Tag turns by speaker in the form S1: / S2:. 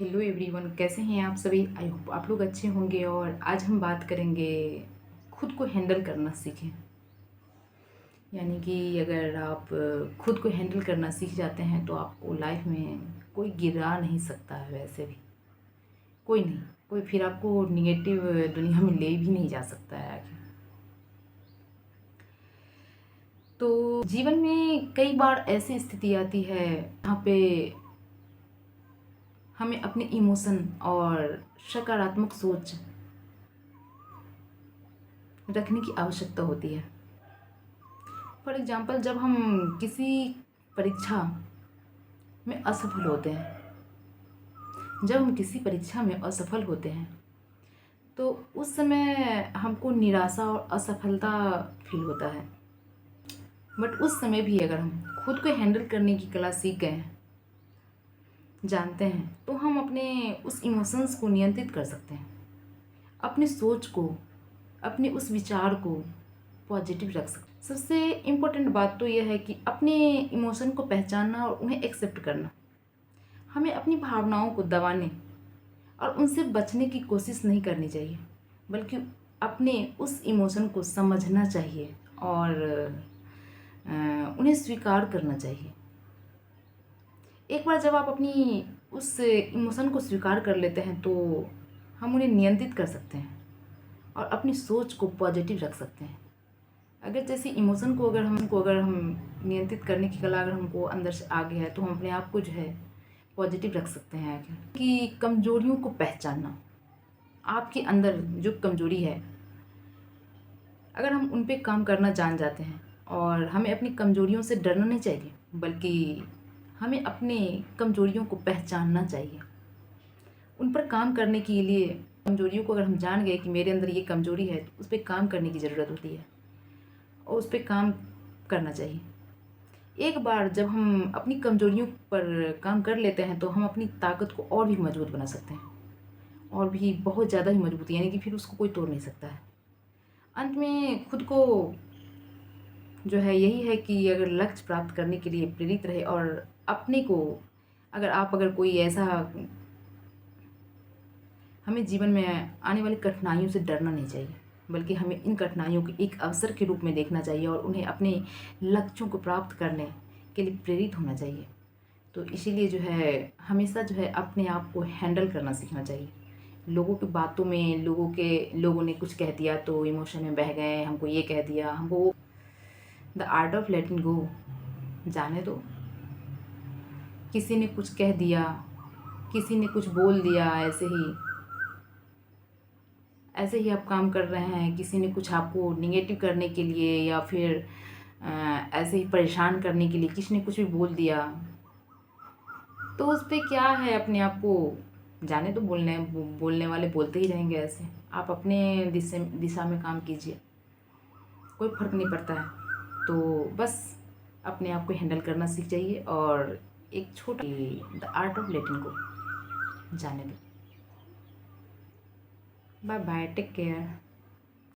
S1: Hello everyone, कैसे हैं आप सभी। आई होप आप लोग अच्छे होंगे। और आज हम बात करेंगे खुद को हैंडल करना सीखें। यानी कि अगर आप खुद को हैंडल करना सीख जाते हैं तो आपको लाइफ में कोई गिरा नहीं सकता है। वैसे भी कोई नहीं, कोई फिर आपको निगेटिव दुनिया में ले भी नहीं जा सकता है आगे। तो जीवन में कई बार ऐसी स्थिति आती है जहाँ पे हमें अपने इमोशन और सकारात्मक सोच रखने की आवश्यकता होती है। फॉर एग्जाम्पल, जब हम किसी परीक्षा में असफल होते हैं, जब हम किसी परीक्षा में असफल होते हैं तो उस समय हमको निराशा और असफलता फील होता है। बट उस समय भी अगर हम खुद को हैंडल करने की कला सीख गए हैं, जानते हैं, तो हम अपने उस इमोशंस को नियंत्रित कर सकते हैं। अपनी सोच को, अपने उस विचार को पॉजिटिव रख सकते हैं। सबसे इम्पोर्टेंट बात तो यह है कि अपने इमोशन को पहचानना और उन्हें एक्सेप्ट करना। हमें अपनी भावनाओं को दबाने और उनसे बचने की कोशिश नहीं करनी चाहिए, बल्कि अपने उस इमोशन को समझना चाहिए और उन्हें स्वीकार करना चाहिए। एक बार जब आप अपनी उस इमोशन को स्वीकार कर लेते हैं तो हम उन्हें नियंत्रित कर सकते हैं और अपनी सोच को पॉजिटिव रख सकते हैं। अगर जैसे इमोशन को अगर हम नियंत्रित करने की कला अगर हमको अंदर से आ गया है तो हम अपने आप को जो है पॉजिटिव रख सकते हैं आगे। कि कमजोरियों को पहचानना, आपके अंदर जो कमजोरी है, अगर हम उन पे काम करना जान जाते हैं, और हमें अपनी कमजोरियों से डरना नहीं चाहिए, बल्कि हमें अपने कमजोरियों को पहचानना चाहिए। उन पर काम करने के लिए कमजोरियों को अगर हम जान गए कि मेरे अंदर ये कमजोरी है, तो उस पर काम करने की ज़रूरत होती है और उस पर काम करना चाहिए। एक बार जब हम अपनी कमजोरियों पर काम कर लेते हैं तो हम अपनी ताकत को और भी मजबूत बना सकते हैं, और भी बहुत ज़्यादा ही मजबूत, यानी कि फिर उसको कोई तोड़ नहीं सकता है। अंत में खुद को जो है यही है कि अगर लक्ष्य प्राप्त करने के लिए प्रेरित रहे और अपने को अगर कोई ऐसा, हमें जीवन में आने वाली कठिनाइयों से डरना नहीं चाहिए, बल्कि हमें इन कठिनाइयों को एक अवसर के रूप में देखना चाहिए और उन्हें अपने लक्ष्यों को प्राप्त करने के लिए प्रेरित होना चाहिए। तो इसीलिए जो है हमेशा जो है अपने आप को हैंडल करना सीखना चाहिए। लोगों की बातों में लोगों ने कुछ कह दिया तो इमोशन में बह गए, हमको ये कह दिया, हमको वो। द आर्ट ऑफ लेटिंग गो, जाने दो। किसी ने कुछ कह दिया, किसी ने कुछ बोल दिया, ऐसे ही आप काम कर रहे हैं, किसी ने कुछ आपको निगेटिव करने के लिए या फिर ऐसे ही परेशान करने के लिए किसी ने कुछ भी बोल दिया, तो उस पे क्या है, अपने आप को जाने दो। बोलने वाले बोलते ही रहेंगे। ऐसे आप अपने दिशा में काम कीजिए, कोई फ़र्क नहीं पड़ता है। तो बस अपने आप को हैंडल करना सीख जाइए और एक छोटी द आर्ट ऑफ लेटिंग को जाने दो। Bye bye, take care.